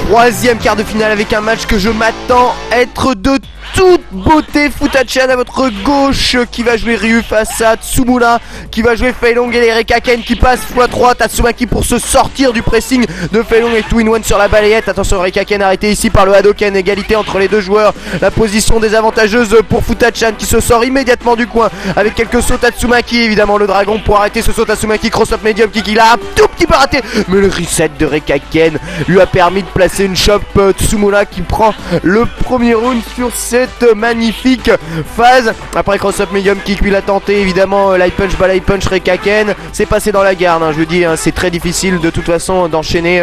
troisième quart de finale avec un match que je m'attends être de toute beauté. Futachan à votre gauche qui va jouer Ryu face à Tsumura, qui va jouer Fei Long et les Rekaken qui passent x3. Tatsumaki pour se sortir du pressing de Fei Long et 2-in-1 sur la balayette. Attention, Rekaken arrêté ici par le Hadoken, égalité entre les deux joueurs. La position désavantageuse pour Futachan qui se sort immédiatement du coin avec quelques sauts. Tatsumaki évidemment, le dragon pour arrêter ce saut. Tatsumaki cross-up medium kick, il a un tout petit peu raté, mais le reset de Rekaken lui a permis de placer une chop. Tsumura qui prend le premier round sur cette magnifique phase. Après cross-up medium kick, lui l'a tenté évidemment, light punch, balai punch, Rekaken. C'est passé dans la garde, hein, je vous dis, hein, c'est très difficile de toute façon d'enchaîner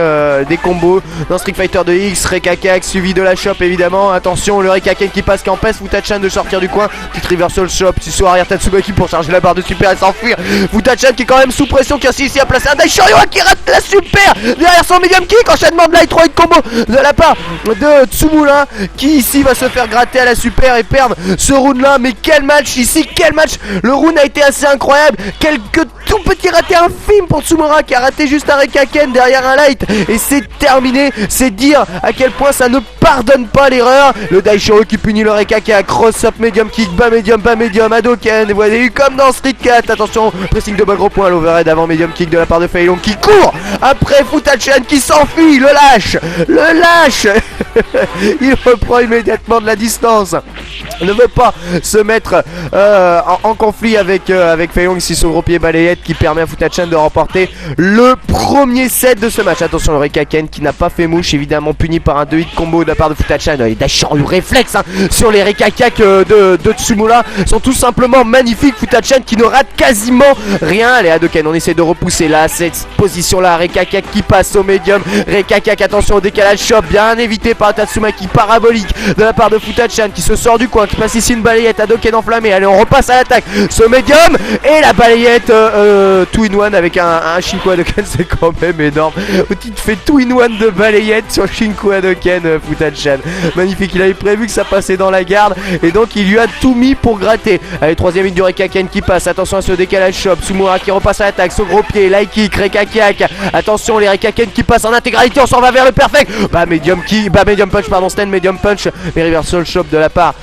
des combos dans Street Fighter 2X. Rekaken suivi de la chop évidemment. Attention, le Rekaken qui passe, qui empêche Futachan de sortir du coin. Petite reversal chop, Suso arrière Tatsumaki pour charger la barre de super et s'enfuir. Futachan qui est quand même sous pression, qui a réussi à placer un Daishoryu qui rate la super derrière son medium kick. Enchaînement de light 3 combo de la part de Tsumura qui ici va se faire gratter à la super et perdre ce round là. Mais quel match ici, quel match. Le round a été assez incroyable, quelques tout petits ratés infimes pour Tsumura qui a raté juste un Rekaken derrière un light et c'est terminé. C'est dire à quel point ça ne pardonne pas l'erreur. Le Daishoryu qui punit le Rekaken à cross up medium kick, bas medium, Hadoken. Vous voyez comme dans Street 4. Attention, pressing de bas gros point, l'overhead avant medium kick de la part de Fei Long qui court après Futachan qui s'enfuit, le lâche il reprend immédiatement de la distance, ne veut pas se mettre en conflit avec Fei Long ici, son gros pied balayette qui permet à Futachan de remporter le premier set de ce match. Attention, le Rekaken qui n'a pas fait mouche, évidemment puni par un 2-hit combo de la part de Futachan. Les Daishoryu réflexe sur les Rekaken de Tsumura sont tout simplement magnifiques. Futachan qui ne rate quasiment rien. Les Hadoken, on essaie de repousser là cette position là. Rekaken qui passe au médium. Rekaken, attention au décalage shop, bien évité par Tatsumaki, parabolique de la part de Futachan qui se sort du coin, qui passe ici une balayette. Hadoken enflammé. Allez, on repasse à l'attaque. Ce médium et la balayette 2-in-1 avec un Shinku Hadoken, c'est quand même énorme. Tu te fais 2-in-1 de balayette sur Shinku Hadoken, Futachan. Magnifique, il avait prévu que ça passait dans la garde et donc il lui a tout mis pour gratter. Allez, troisième ligne du Rekaken qui passe. Attention à ce décalage shop. Tsumura qui repasse à l'attaque, son gros pied, light kick, Rekaken. Attention, les Rekaken qui passent en intégralité, on s'en va vers le perfect. Medium punch, pardon, stand medium punch. Mais reversal shop de la part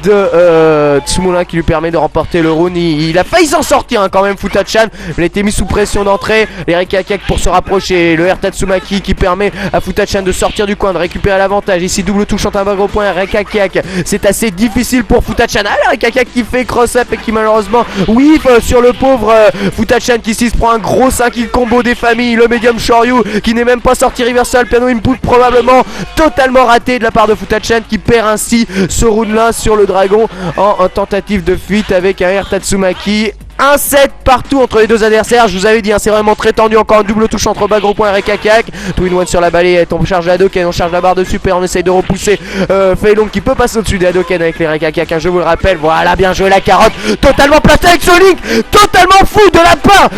de Tsumura qui lui permet de remporter le round. Il a failli s'en sortir hein, quand même, Futachan. Il a été mis sous pression d'entrée. Les Rekaken pour se rapprocher. Le R Tatsumaki qui permet à Futachan de sortir du coin, de récupérer l'avantage. Ici, double touche en un bas gros point. Rekaken, c'est assez difficile pour Futachan. Ah, le Rekaken qui fait cross-up et qui malheureusement whiff sur le pauvre Futachan qui ici se prend un gros 5-kill combo des familles. Le medium Shoryu qui n'est même pas sorti reversal. Piano input probablement totalement raté de la part de Futachan qui perd ainsi ce round là sur le dragon en tentative de fuite avec un R Tatsumaki. Un set partout entre les deux adversaires. Je vous avais dit, hein, c'est vraiment très tendu. Encore une double touche entre bas gros point et Rekaken. 2-in-1 sur la balayette. On charge la Hadoken, on charge la barre de super. On essaye de repousser Fei Long qui peut passer au-dessus des Hadoken avec les Rekaken. Je vous le rappelle. Voilà, bien joué la carotte. Totalement placée avec ce link. Totalement fou de la part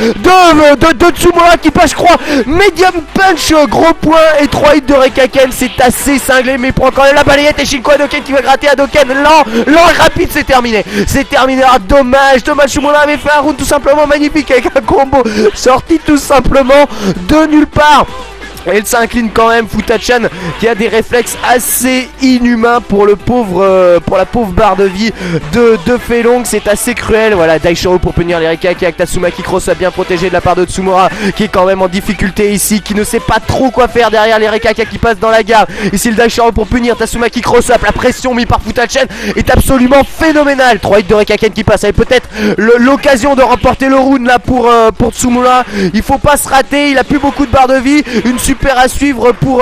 de Tsumura qui passe, je crois, medium punch, gros point et 3 hits de Rekaken. C'est assez cinglé, mais il prend quand même la balayette. Et Shinku Hadoken qui va gratter Hadoken. Lent et rapide, c'est terminé. C'est terminé. Ah, dommage. Tsumura avait fait un round tout simplement magnifique avec un combo sorti tout simplement de nulle part. Et il s'incline quand même, Futachan qui a des réflexes assez inhumains pour le pauvre, pour la pauvre barre de vie de Fei Long. C'est assez cruel. Voilà, Daishoryu pour punir les Rekaken avec Tatsumaki cross bien protégé de la part de Tsumura qui est quand même en difficulté ici, qui ne sait pas trop quoi faire derrière les Rekaken qui passent dans la garde. Ici le Daishoryu pour punir Tatsumaki cross up. La pression mise par Futachan est absolument phénoménale. 3 hits de Rekaken qui passent avec peut-être l'occasion de remporter le round là pour Tsumura. Il faut pas se rater, il a plus beaucoup de barre de vie. Une super à suivre pour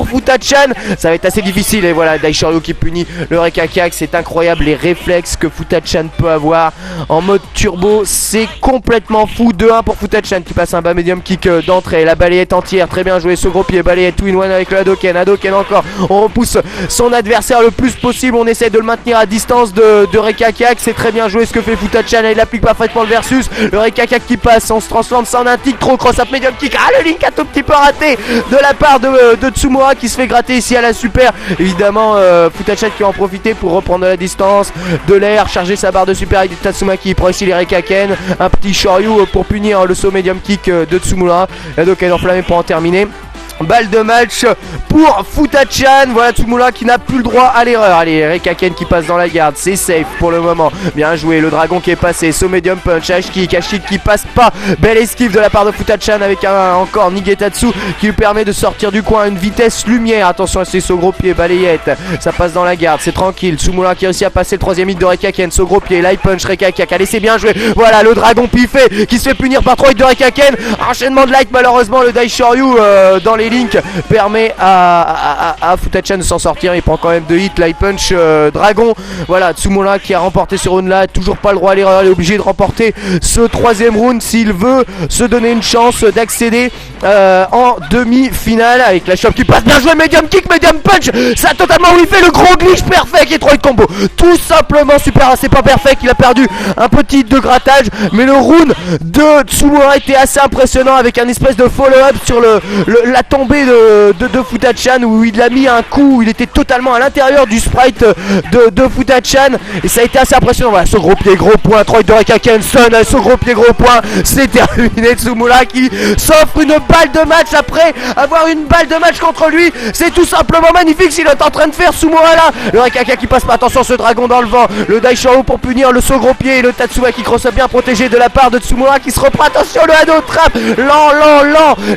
Futachan. Ça va être assez difficile. Et voilà, Daishoryu qui punit le Rekaken. C'est incroyable les réflexes que Futachan peut avoir en mode turbo. C'est complètement fou. 2-1 pour Futachan qui passe un bas medium kick d'entrée. La balayette entière. Très bien joué ce gros pied. Balayette 2-in-1 avec le Hadoken. Hadoken encore. On repousse son adversaire le plus possible. On essaie de le maintenir à distance de Rekaken. C'est très bien joué ce que fait Futachan. Il applique parfaitement le versus. Le Rekaken qui passe. On se transforme ça en un tic. Trop cross up medium kick. Ah, le link a tout petit peu raté de la part de Tsumura qui se fait gratter ici à la super. Évidemment Futachan qui va en profiter pour reprendre la distance de l'air, charger sa barre de super avec Tatsumaki. Il prend ici les Rekaken. Un petit Shoryu pour punir le saut medium kick de Tsumura. Hadoken enflammé pour en terminer. Balle de match pour Futachan. Voilà Tsumura qui n'a plus le droit à l'erreur. Allez, Rekaken qui passe dans la garde. C'est safe pour le moment. Bien joué. Le dragon qui est passé. So medium punch. Ashik qui passe pas. Belle esquive de la part de Futachan avec encore Nigetatsu qui lui permet de sortir du coin. Une vitesse lumière. Attention à ses so gros pieds. Balayette. Ça passe dans la garde. C'est tranquille. Tsumura qui réussit à passer le troisième hit de Rekaken. So gros pied. Light punch. Rekaken. Allez, c'est bien joué. Voilà le dragon piffé qui se fait punir par 3 hits de Rekaken. Enchaînement de light. Malheureusement, le Daishoryu dans les Link permet à Futachan de s'en sortir. Il prend quand même 2 hits. Light punch dragon. Voilà Tsumura qui a remporté ce round là. Toujours pas le droit à l'erreur. Il est obligé de remporter ce troisième round s'il veut se donner une chance d'accéder en demi-finale. Avec la chope qui passe. Bien joué. Medium kick, medium punch. Ça a totalement fait le gros glitch perfect et 3 hits combo. Tout simplement super. C'est pas perfect. Il a perdu un petit hit de grattage. Mais le round de Tsumura était assez impressionnant avec un espèce de follow-up sur la tombée de Futachan où il a mis un coup où il était totalement à l'intérieur du sprite de Futachan et ça a été assez impressionnant. Voilà, ce gros pied gros point, 3 de Rekaken, ce gros pied gros point, c'est terminé. Tsumura qui s'offre une balle de match après avoir une balle de match contre lui. C'est tout simplement magnifique s'il est en train de faire Tsumura là. Le Rekaken qui passe pas, attention ce dragon dans le vent, le Daishoryu pour punir le saut gros pied et le Tatsuma qui cross bien protégé de la part de Tsumura qui se reprend. Attention le Hado Trap,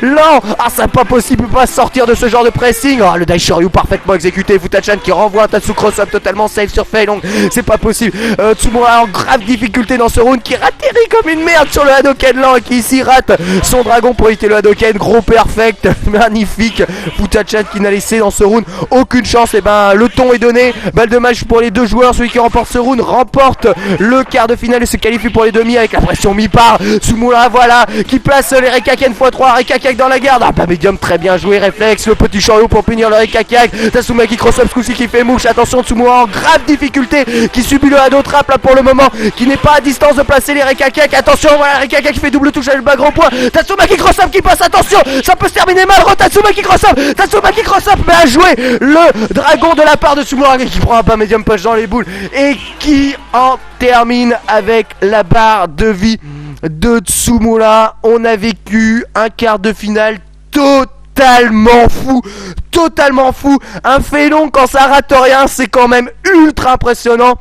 lent. Ah, c'est pas possible, il peut pas sortir de ce genre de pressing. Oh, le Daishoryu parfaitement exécuté. Futachan qui renvoie un Tatsu cross-up totalement safe sur Fei Long. C'est pas possible. Tsumura en grave difficulté dans ce round qui atterrit comme une merde sur le Hadoken lent et qui ici rate son dragon pour éviter le Hadoken. Gros perfect, magnifique. Futachan qui n'a laissé dans ce round aucune chance. Et ben le ton est donné. Balle de match pour les deux joueurs. Celui qui remporte ce round remporte le quart de finale et se qualifie pour les demi avec la pression mis par Tsumura. Voilà qui place les Rekaken x3. Rekaken dans la garde. Ah bah medium très bien joué. Réflexe. Le petit Shoryu pour punir le Rekaken. Tatsuma qui cross up ce coup-ci qui fait mouche. Attention Tsumura en grave difficulté qui subit le Hado Trap là pour le moment. Qui n'est pas à distance de placer les Rekaken. Attention voilà Rekaken qui fait double touche avec le bas gros point. Tatsuma qui cross up qui passe. Attention ça peut se terminer mal. Tatsuma qui cross up. Tatsuma qui cross up. Mais à jouer le dragon de la part de Tsumura qui prend un pas medium push dans les boules. Et qui en termine avec la barre de vie de Tsumura. On a vécu un quart de finale totalement fou. Un Fei Long quand ça rate rien, c'est quand même ultra impressionnant.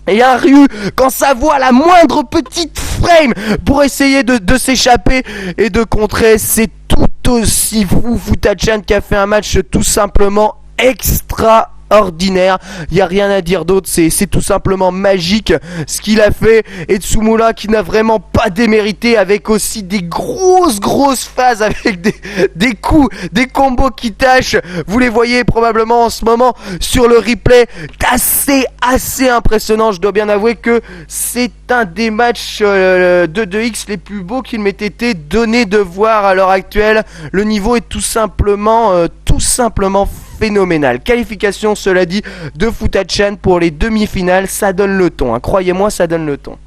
Et un Ryu quand ça voit la moindre petite frame pour essayer de s'échapper et de contrer, c'est tout aussi fou. Futachan qui a fait un match tout simplement extraordinaire. Il n'y a rien à dire d'autre, c'est tout simplement magique ce qu'il a fait. Et Tsumura qui n'a vraiment pas démérité avec aussi des grosses phases avec des coups, des combos qui tâchent. Vous les voyez probablement en ce moment sur le replay. Assez impressionnant. Je dois bien avouer que c'est un des matchs de 2X les plus beaux qu'il m'ait été donné de voir à l'heure actuelle. Le niveau est tout simplement phénoménal. Qualification, cela dit, de Futachan pour les demi-finales. Ça donne le ton, hein. Croyez-moi, ça donne le ton.